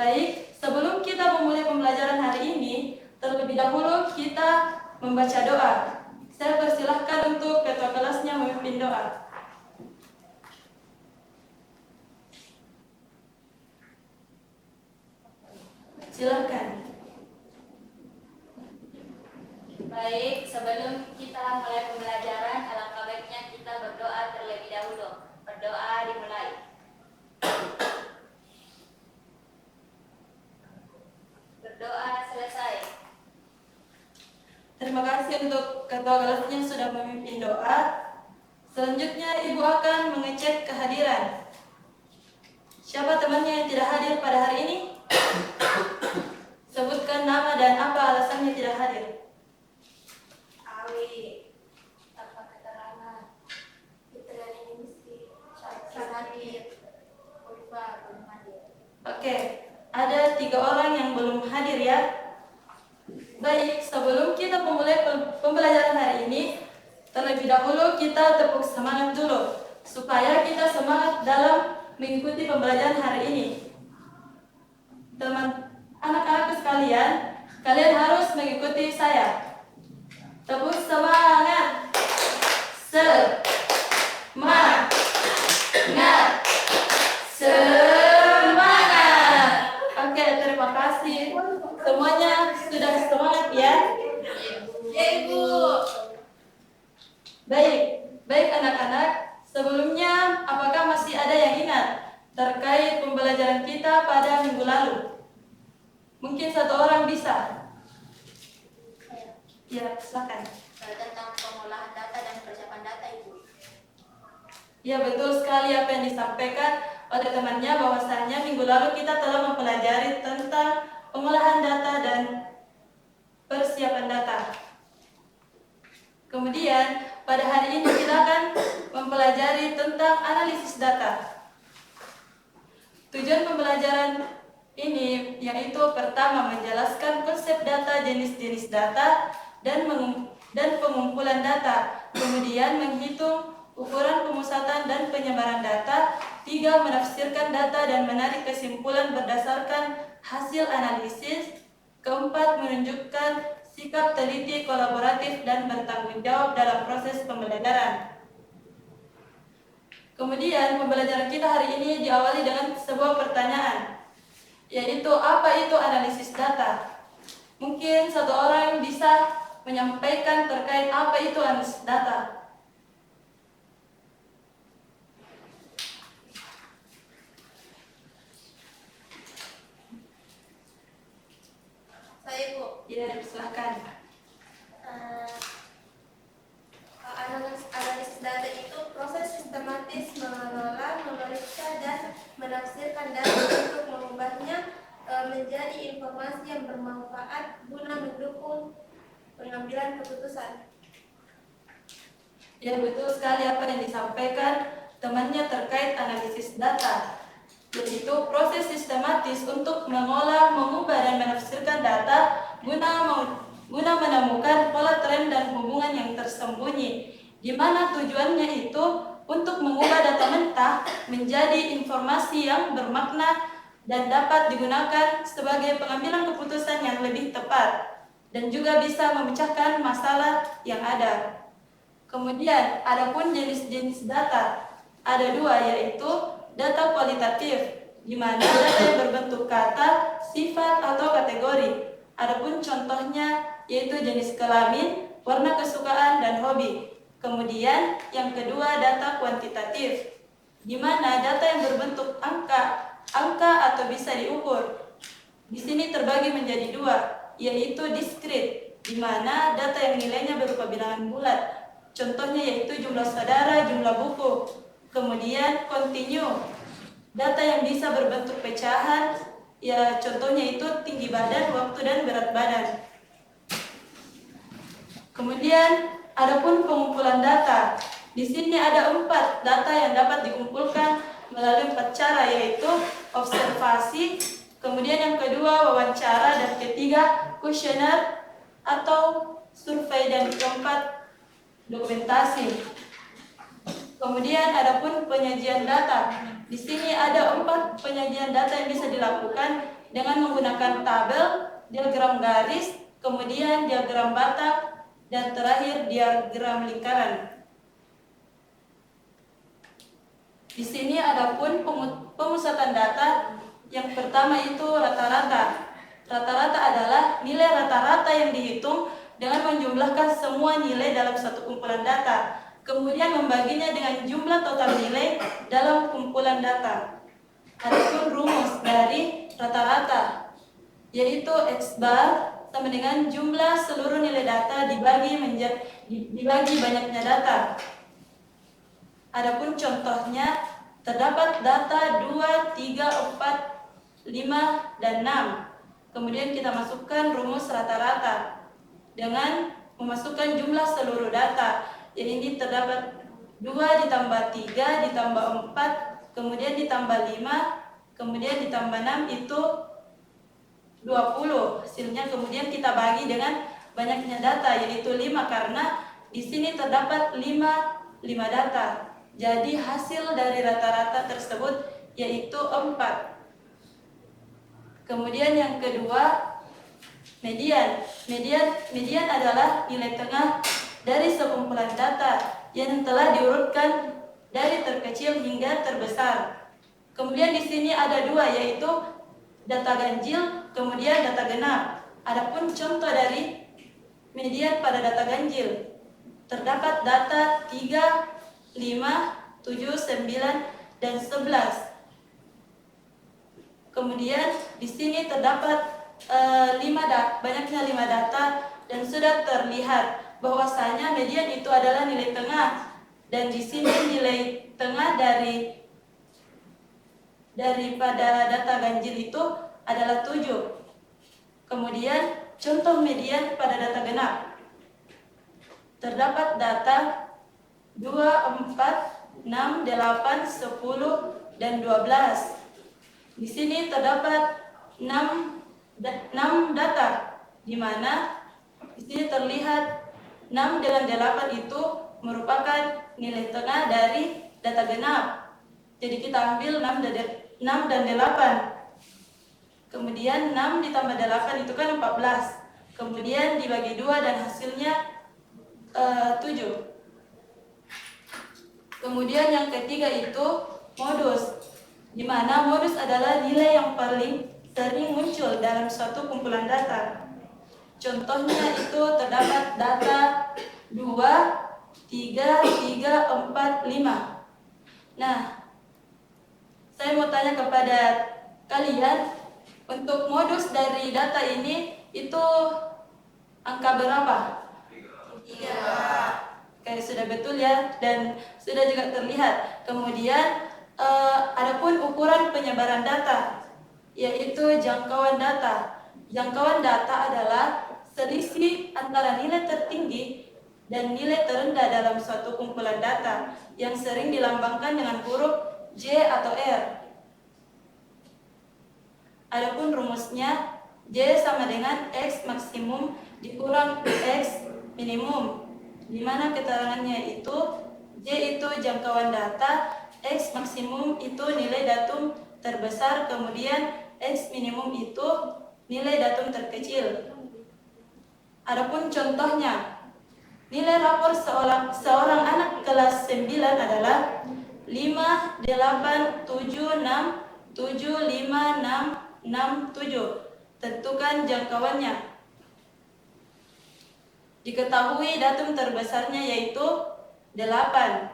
Baik, sebelum kita memulai pembelajaran hari ini, terlebih dahulu kita membaca doa. Saya persilahkan untuk ketua kelasnya memimpin doa. Silakan. Baik, sebelum kita mulai pembelajaran, alangkah baiknya kita berdoa terlebih dahulu. Berdoa dimulai. Berdoa selesai. Terima kasih untuk ketua kelasnya sudah memimpin doa. Selanjutnya Ibu akan mengecek kehadiran. Siapa temannya yang tidak hadir pada hari ini? Sebutkan nama dan apa alasannya tidak hadir. Awi, tanpa keterangan. Fitriani ini mesti sakit. Ulfa belum hadir. Oke, ada 3 orang yang belum hadir ya. Baik, sebelum kita memulai pembelajaran hari ini, terlebih dahulu kita tepuk semangat dulu supaya kita semangat dalam mengikuti pembelajaran hari ini. Anak-anakku sekalian, kalian harus mengikuti saya. Tepuk semangat. Semangat. Semangat. Oke, terima kasih. Semuanya sudah semangat ya? Ya, Ibu. Baik anak-anak. Sebelumnya, apakah masih ada yang ingat terkait pembelajaran kita pada minggu lalu? Mungkin 1 orang bisa. Ya, silakan. Tentang pengolahan data dan persiapan data, Ibu. Ya, betul sekali apa yang disampaikan oleh temannya, bahwasanya minggu lalu kita telah mempelajari tentang pengolahan data dan persiapan data. Kemudian pada hari ini kita akan mempelajari tentang analisis data. Tujuan pembelajaran ini yaitu pertama menjelaskan konsep data, jenis-jenis data, dan pengumpulan data. Kemudian menghitung ukuran pemusatan dan penyebaran data. 3. Menafsirkan data dan menarik kesimpulan berdasarkan hasil analisis. 4. Menunjukkan sikap teliti, kolaboratif, dan bertanggung jawab dalam proses pembelajaran. Kemudian pembelajaran kita hari ini diawali dengan sebuah pertanyaan, yaitu apa itu analisis data? Mungkin 1 orang bisa menyampaikan terkait apa itu analisis data. Saya, Bu. Ya, silakan. Analisis data itu proses sistematis mengelola, memeriksa, dan menafsirkan data untuk mengubahnya menjadi informasi yang bermanfaat guna mendukung pengambilan keputusan. Ya, betul sekali apa yang disampaikan temannya terkait analisis data, yaitu proses sistematis untuk mengolah, mengubah, dan menafsirkan data guna menemukan pola tren dan hubungan yang tersembunyi, di mana tujuannya itu untuk mengubah data mentah menjadi informasi yang bermakna dan dapat digunakan sebagai pengambilan keputusan yang lebih tepat dan juga bisa memecahkan masalah yang ada. Kemudian, adapun jenis-jenis data ada 2, yaitu data kualitatif, di mana data yang berbentuk kata, sifat, atau kategori. Adapun contohnya yaitu jenis kelamin, warna kesukaan, dan hobi. Kemudian yang kedua data kuantitatif, di mana data yang berbentuk angka atau bisa diukur. Di sini terbagi menjadi 2, yaitu diskrit, di mana data yang nilainya berupa bilangan bulat. Contohnya yaitu jumlah saudara, jumlah buku. Kemudian kontinu, data yang bisa berbentuk pecahan, ya contohnya itu tinggi badan, waktu, dan berat badan. Kemudian adapun pengumpulan data, di sini ada 4 data yang dapat dikumpulkan melalui 4 cara, yaitu observasi, kemudian yang kedua wawancara, dan ketiga kuesioner atau survei, dan keempat dokumentasi. Kemudian adapun penyajian data, di sini ada 4 penyajian data yang bisa dilakukan. dengan menggunakan tabel, diagram garis, kemudian diagram batang, dan terakhir diagram lingkaran. Di sini adapun pemusatan data. Yang pertama itu rata-rata. Rata-rata adalah nilai rata-rata yang dihitung dengan menjumlahkan semua nilai dalam satu kumpulan data, kemudian membaginya dengan jumlah total nilai dalam kumpulan data. Adapun rumus dari rata-rata, yaitu X bar sama dengan jumlah seluruh nilai data dibagi banyaknya data. Adapun contohnya, terdapat data 2, 3, 4, 5, dan 6. Kemudian kita masukkan rumus rata-rata dengan memasukkan jumlah seluruh data. Jadi ini terdapat 2 ditambah 3 ditambah 4, kemudian ditambah 5, kemudian ditambah 6 itu 20. Hasilnya kemudian kita bagi dengan banyaknya data, yaitu 5, karena di sini terdapat 5 data. Jadi hasil dari rata-rata tersebut yaitu 4. Kemudian yang kedua, median. Median adalah nilai tengah dari sekumpulan data yang telah diurutkan dari terkecil hingga terbesar. Kemudian di sini ada 2, yaitu data ganjil, kemudian data genap. Adapun contoh dari median pada data ganjil, terdapat data 3, 5, 7, 9, dan 11. Kemudian di sini terdapat banyaknya 5 data, dan sudah terlihat bahwasanya median itu adalah nilai tengah, dan di sini nilai tengah daripada data ganjil itu adalah 7. Kemudian contoh median pada data genap, terdapat data 2, 4, 6, 8, 10, dan 12. Di sini terdapat 6 data, di mana di sini terlihat 6 dengan 8 itu merupakan nilai tengah dari data genap. Jadi kita ambil 6 dan 8. Kemudian 6 ditambah 8 itu kan 14. Kemudian dibagi 2 dan hasilnya 7. Kemudian yang ketiga itu modus, di mana modus adalah nilai yang paling sering muncul dalam suatu kumpulan data. Contohnya itu terdapat data 2, 3, 4, 5. Nah, saya mau tanya kepada kalian, untuk modus dari data ini itu angka berapa? 3. Kayak sudah betul ya, dan sudah juga terlihat. Kemudian adapun ukuran penyebaran data, yaitu jangkauan data. Jangkauan data adalah selisih antara nilai tertinggi dan nilai terendah dalam suatu kumpulan data yang sering dilambangkan dengan huruf J atau R. Adapun rumusnya, J sama dengan X maksimum dikurang X minimum, di mana keterangannya itu J itu jangkauan data, X maksimum itu nilai datum terbesar, kemudian X minimum itu nilai datum terkecil. Adapun contohnya, nilai rapor seorang anak kelas 9 adalah 5, 8, 7, 6, 7, 5, 6, 6, 7. Tentukan jangkauannya. Diketahui datum terbesarnya yaitu 8.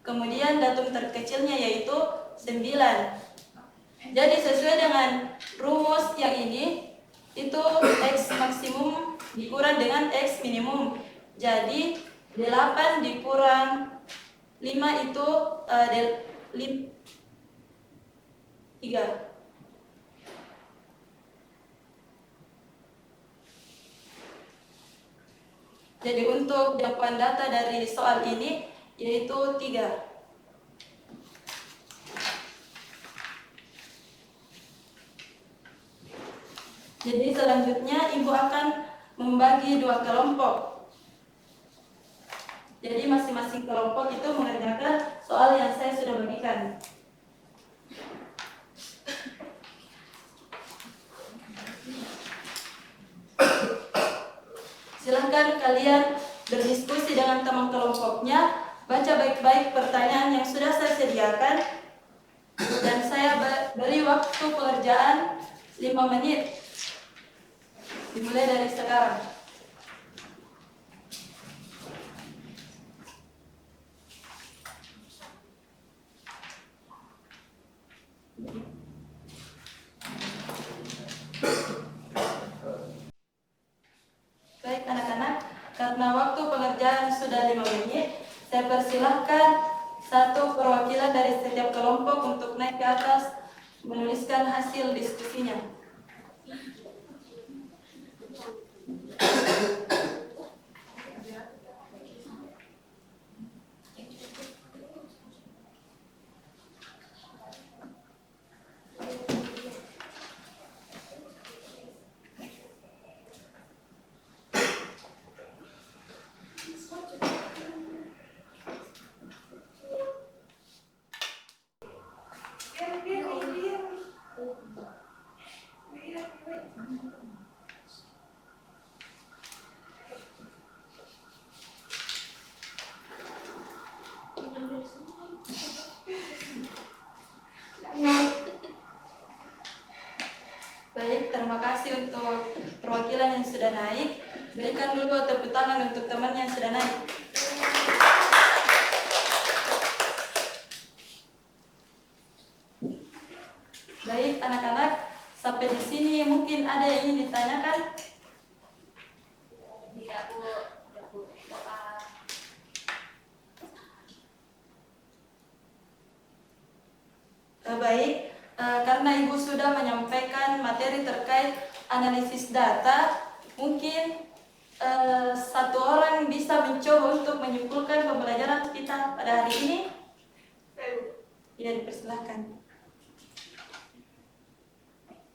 Kemudian datum terkecilnya yaitu 9. Jadi sesuai dengan rumus yang ini, itu X maksimum dikurang dengan X minimum. Jadi 8 dikurang 5 itu 3. Jadi untuk jangkauan data dari soal ini yaitu 3. Jadi selanjutnya Ibu akan membagi 2 kelompok. Jadi masing-masing kelompok itu mengerjakan soal yang saya sudah bagikan. Silahkan kalian berdiskusi dengan teman kelompoknya, baca baik-baik pertanyaan yang sudah saya sediakan, dan saya beri waktu pengerjaan 5 menit. Dimulai dari sekarang. Baik anak-anak, karena waktu pengerjaan sudah 5 menit, saya persilahkan satu perwakilan dari setiap kelompok untuk naik ke atas menuliskan hasil diskusinya. Baik, terima kasih untuk perwakilan yang sudah naik. Berikan dulu tepuk tangan untuk teman yang sudah naik. Baik anak-anak, sampai di sini mungkin ada yang ingin ditanyakan? Tidak, Bu. Baik, karena Ibu sudah menyampaikan materi terkait analisis data, mungkin satu orang bisa mencoba untuk menyimpulkan pembelajaran kita pada hari ini. Ya, dipersilahkan.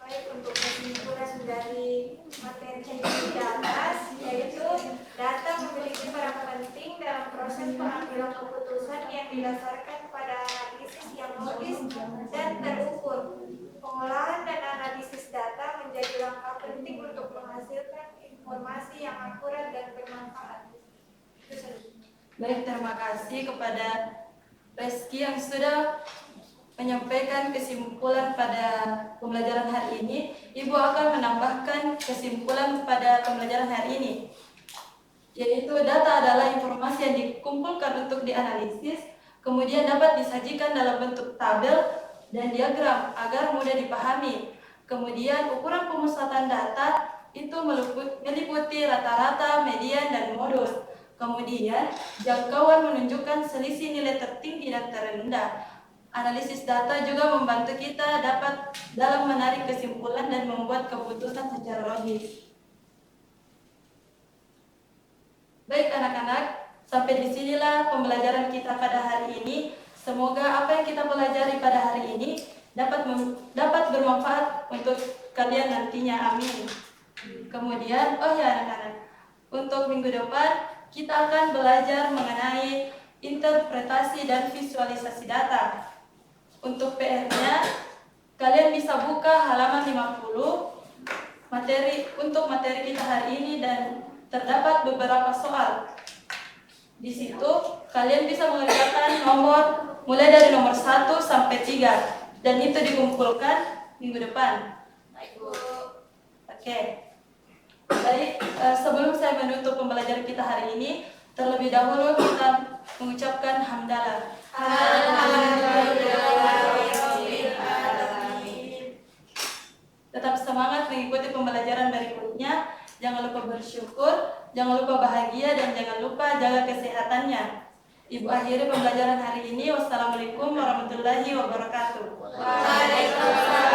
Baik, untuk kesimpulan dari materi di atas, yaitu data memiliki peran penting dalam proses pengambilan keputusan yang didasarkan pada analisis yang logis dan terukur. Pengolahan dan analisis data menjadi langkah penting untuk menghasilkan informasi yang akurat dan bermanfaat. Baik, terima kasih kepada Reski yang sudah menyampaikan kesimpulan pada pembelajaran hari ini. Ibu akan menambahkan kesimpulan pada pembelajaran hari ini, yaitu data adalah informasi yang dikumpulkan untuk dianalisis, kemudian dapat disajikan dalam bentuk tabel dan diagram agar mudah dipahami. Kemudian ukuran pemusatan data itu meliputi rata-rata, median, dan modus. Kemudian jangkauan menunjukkan selisih nilai tertinggi dan terendah. Analisis data juga membantu kita dapat dalam menarik kesimpulan dan membuat keputusan secara logis. Baik anak-anak, sampai disinilah pembelajaran kita pada hari ini. Semoga apa yang kita pelajari pada hari ini dapat bermanfaat untuk kalian nantinya. Amin. Kemudian, anak-anak, untuk minggu depan kita akan belajar mengenai interpretasi dan visualisasi data. Untuk PR-nya, kalian bisa buka halaman 50 untuk materi kita hari ini dan terdapat beberapa soal. Di situ kalian bisa mengerjakan mulai dari nomor 1 sampai 3 dan itu dikumpulkan minggu depan. Oke. Baik, sebelum saya menutup pembelajaran kita hari ini, terlebih dahulu kita mengucapkan hamdalah. Tetap semangat mengikuti pembelajaran berikutnya. Jangan lupa bersyukur, jangan lupa bahagia, dan jangan lupa jaga kesehatannya. Ibu akhiri pembelajaran hari ini. Wassalamualaikum warahmatullahi wabarakatuh. Waalaikumsalam.